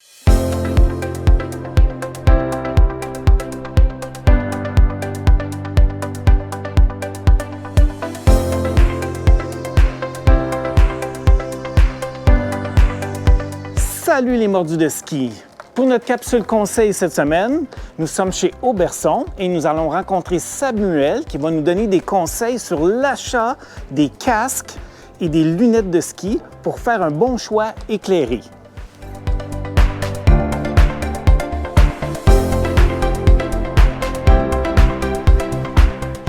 Salut les mordus de ski! Pour notre capsule conseil cette semaine, nous sommes chez Auberson et nous allons rencontrer Samuel qui va nous donner des conseils sur l'achat des casques et des lunettes de ski pour faire un bon choix éclairé.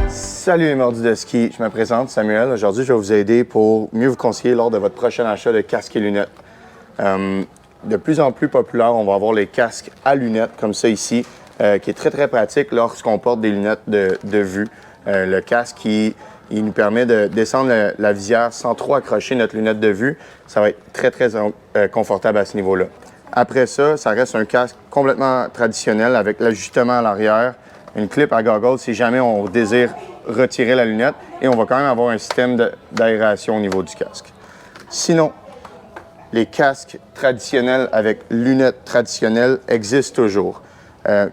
Salut les mordus de ski, je me présente Samuel. Aujourd'hui, je vais vous aider pour mieux vous conseiller lors de votre prochain achat de casques et lunettes. De plus en plus populaire, on va avoir les casques à lunettes comme ça ici, qui est très pratique lorsqu'on porte des lunettes de vue. Le casque, il nous permet de descendre la visière sans trop accrocher notre lunette de vue. Ça va être très confortable à ce niveau-là. Après ça, ça reste un casque complètement traditionnel avec l'ajustement à l'arrière, une clip à goggles si jamais on désire retirer la lunette et on va quand même avoir un système d'aération au niveau du casque. Sinon, les casques traditionnels avec lunettes traditionnelles existent toujours.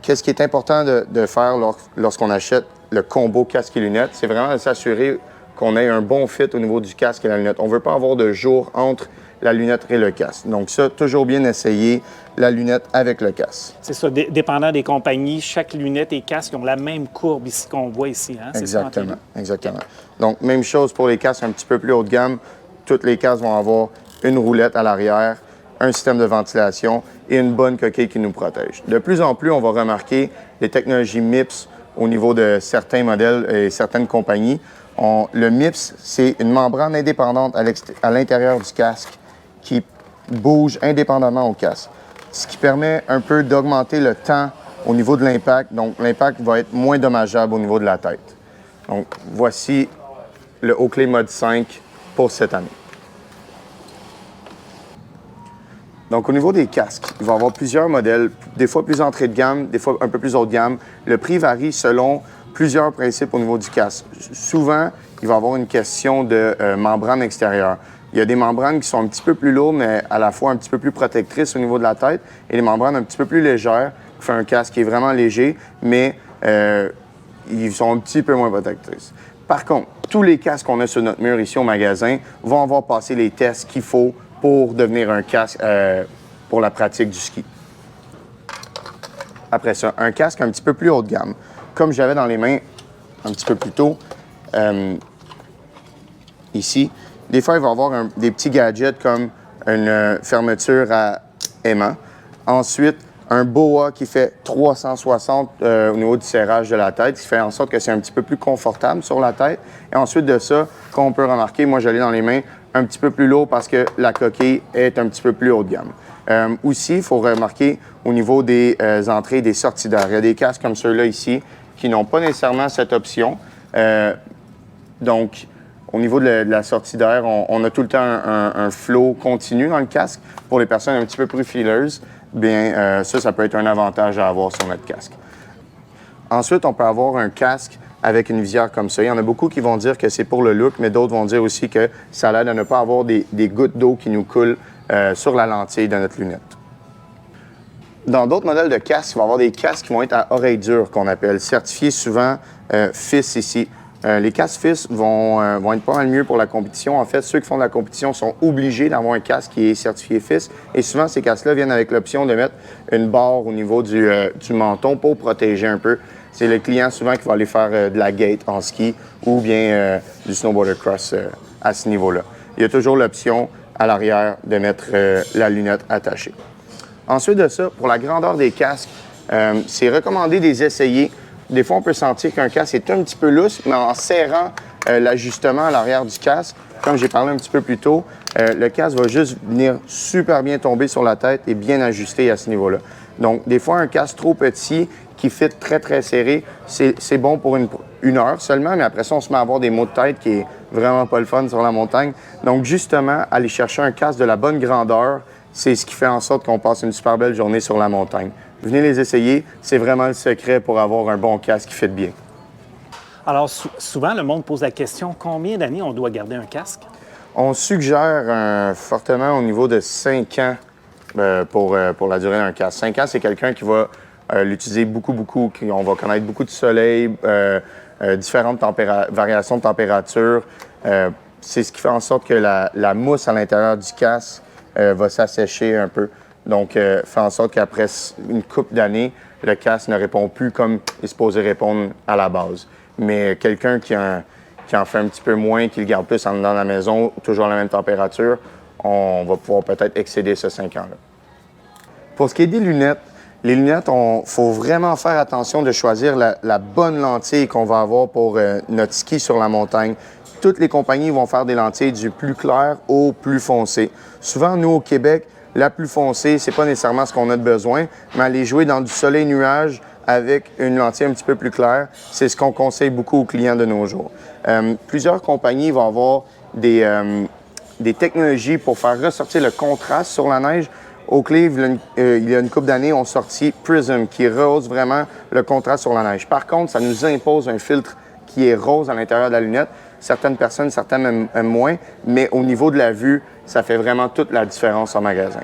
Qu'est-ce qui est important de faire lorsqu'on achète le combo casque et lunettes? C'est vraiment de s'assurer qu'on ait un bon fit au niveau du casque et la lunette. On ne veut pas avoir de jour entre la lunette et le casque. Donc ça, toujours bien essayer la lunette avec le casque. C'est ça, dépendant des compagnies, chaque lunette et casque ont la même courbe ici qu'on voit ici. Hein? Exactement. Donc, même chose pour les casques un petit peu plus haut de gamme. Toutes les casques vont avoir une roulette à l'arrière, un système de ventilation et une bonne coquille qui nous protège. De plus en plus, on va remarquer les technologies MIPS au niveau de certains modèles et certaines compagnies. Le MIPS, c'est une membrane indépendante à l'intérieur du casque qui bouge indépendamment au casque, ce qui permet un peu d'augmenter le temps au niveau de l'impact. Donc, l'impact va être moins dommageable au niveau de la tête. Donc, voici le Oakley Mode 5 pour cette année. Donc, au niveau des casques, il va y avoir plusieurs modèles, des fois plus entrée de gamme, des fois un peu plus haut de gamme. Le prix varie selon plusieurs principes au niveau du casque. Souvent, il va y avoir une question de membrane extérieure. Il y a des membranes qui sont un petit peu plus lourdes, mais à la fois un petit peu plus protectrices au niveau de la tête, et des membranes un petit peu plus légères, qui font un casque qui est vraiment léger, mais ils sont un petit peu moins protectrices. Par contre, tous les casques qu'on a sur notre mur ici au magasin vont avoir passé les tests qu'il faut pour devenir un casque pour la pratique du ski. Après ça, un casque un petit peu plus haut de gamme. Comme j'avais dans les mains un petit peu plus tôt, ici, des fois, il va y avoir des petits gadgets comme une fermeture à aimant. Ensuite, un boa qui fait 360 au niveau du serrage de la tête, qui fait en sorte que c'est un petit peu plus confortable sur la tête. Et ensuite de ça, comme on peut remarquer, moi, je l'ai dans les mains, un petit peu plus lourd parce que la coquille est un petit peu plus haut de gamme. Aussi, il faut remarquer au niveau des entrées et des sorties d'air. Il y a des casques comme ceux-là ici qui n'ont pas nécessairement cette option. Donc, au niveau de la sortie d'air, on a tout le temps un flow continu dans le casque. Pour les personnes un petit peu plus feelers, bien, ça peut être un avantage à avoir sur notre casque. Ensuite, on peut avoir un casque avec une visière comme ça. Il y en a beaucoup qui vont dire que c'est pour le look, mais d'autres vont dire aussi que ça l'aide à ne pas avoir des gouttes d'eau qui nous coulent sur la lentille de notre lunette. Dans d'autres modèles de casques, il va y avoir des casques qui vont être à oreille dure, qu'on appelle, certifiés souvent FIS ici. Les casques FIS vont être pas mal mieux pour la compétition. En fait, ceux qui font de la compétition sont obligés d'avoir un casque qui est certifié FIS. Et souvent, ces casques-là viennent avec l'option de mettre une barre au niveau du menton pour protéger un peu. C'est le client souvent qui va aller faire de la gate en ski ou bien du snowboarder cross à ce niveau-là. Il y a toujours l'option à l'arrière de mettre la lunette attachée. Ensuite de ça, pour la grandeur des casques, c'est recommandé de les essayer. Des fois, on peut sentir qu'un casque est un petit peu lousse, mais en serrant l'ajustement à l'arrière du casque, comme j'ai parlé un petit peu plus tôt, le casque va juste venir super bien tomber sur la tête et bien ajusté à ce niveau-là. Donc, des fois, un casque trop petit qui fit très serré, c'est bon pour une heure seulement, mais après ça, on se met à avoir des maux de tête qui est vraiment pas le fun sur la montagne. Donc, justement, aller chercher un casque de la bonne grandeur, c'est ce qui fait en sorte qu'on passe une super belle journée sur la montagne. Venez les essayer, c'est vraiment le secret pour avoir un bon casque qui fit bien. Alors, souvent, le monde pose la question, combien d'années on doit garder un casque? On suggère fortement au niveau de 5 ans pour la durée d'un casque. 5 ans, c'est quelqu'un qui va l'utiliser beaucoup. On va connaître beaucoup de soleil, différentes variations de température. C'est ce qui fait en sorte que la mousse à l'intérieur du casque va s'assécher un peu. Donc, fait en sorte qu'après une couple d'années, le casque ne répond plus comme il est supposé répondre à la base. Mais quelqu'un qui en fait un petit peu moins, qui le garde plus en dedans de la maison, toujours à la même température, on va pouvoir peut-être excéder ce 5 ans-là. Pour ce qui est des lunettes, les lunettes, il faut vraiment faire attention de choisir la bonne lentille qu'on va avoir pour notre ski sur la montagne. Toutes les compagnies vont faire des lentilles du plus clair au plus foncé. Souvent, nous, au Québec, la plus foncée, c'est pas nécessairement ce qu'on a de besoin, mais aller jouer dans du soleil-nuage avec une lentille un petit peu plus claire, c'est ce qu'on conseille beaucoup aux clients de nos jours. Plusieurs compagnies vont avoir des technologies pour faire ressortir le contraste sur la neige. Oakley, il y a une couple d'années, ont sorti Prism, qui rehausse vraiment le contraste sur la neige. Par contre, ça nous impose un filtre qui est rose à l'intérieur de la lunette. Certaines personnes, certaines aiment moins, mais au niveau de la vue, ça fait vraiment toute la différence en magasin.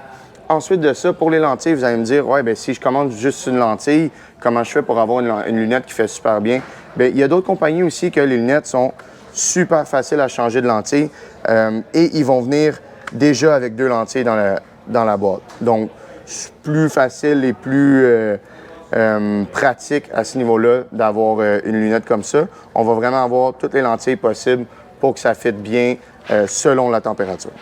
Ensuite de ça, pour les lentilles, vous allez me dire, ouais, bien, si je commande juste une lentille, comment je fais pour avoir une lunette qui fait super bien? Bien, il y a d'autres compagnies aussi que les lunettes sont super faciles à changer de lentille et ils vont venir déjà avec 2 lentilles dans la boîte. Donc, plus facile et plus pratique à ce niveau-là d'avoir une lunette comme ça. On va vraiment avoir toutes les lentilles possibles pour que ça fitte bien selon la température.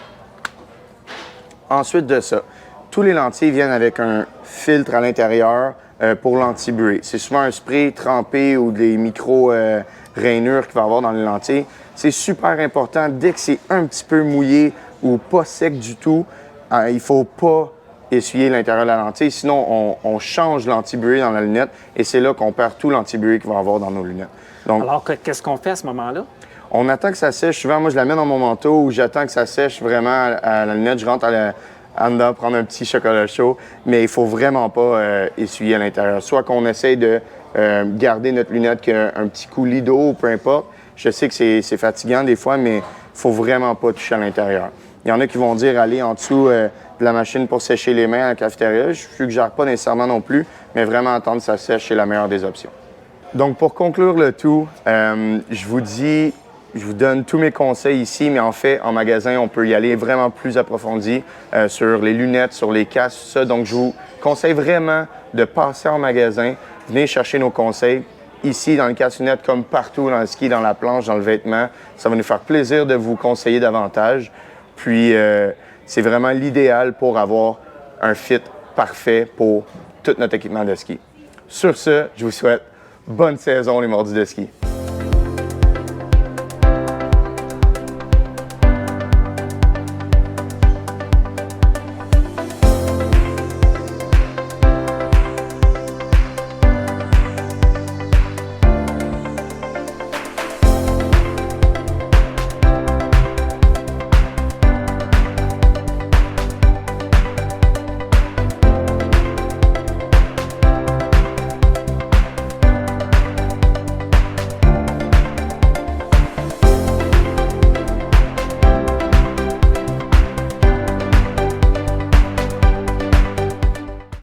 Ensuite de ça, tous les lentilles viennent avec un filtre à l'intérieur pour l'anti-buée. C'est souvent un spray trempé ou des micro-rainures qu'il va y avoir dans les lentilles. C'est super important, dès que c'est un petit peu mouillé ou pas sec du tout, il ne faut pas essuyer l'intérieur de la lentille, sinon on change l'anti-buée dans la lunette et c'est là qu'on perd tout l'anti-buée qu'il va y avoir dans nos lunettes. Donc, alors, qu'est-ce qu'on fait à ce moment-là? On attend que ça sèche. Souvent, moi, je la mets dans mon manteau ou j'attends que ça sèche vraiment à la lunette. Je rentre en dedans prendre un petit chocolat chaud, mais il faut vraiment pas essuyer à l'intérieur. Soit qu'on essaye de garder notre lunette qui a un petit coulis d'eau ou peu importe. Je sais que c'est fatigant des fois, mais il faut vraiment pas toucher à l'intérieur. Il y en a qui vont dire aller en dessous de la machine pour sécher les mains à la cafétéria. Je ne suggère pas nécessairement non plus, mais vraiment attendre que ça sèche, c'est la meilleure des options. Donc, pour conclure le tout, je vous donne tous mes conseils ici, mais en fait, en magasin, on peut y aller vraiment plus approfondi sur les lunettes, sur les casques, tout ça. Donc, je vous conseille vraiment de passer en magasin, venez chercher nos conseils. Ici, dans le casque-lunettes, comme partout dans le ski, dans la planche, dans le vêtement, ça va nous faire plaisir de vous conseiller davantage. Puis, c'est vraiment l'idéal pour avoir un fit parfait pour tout notre équipement de ski. Sur ce, je vous souhaite bonne saison, les mordus de ski.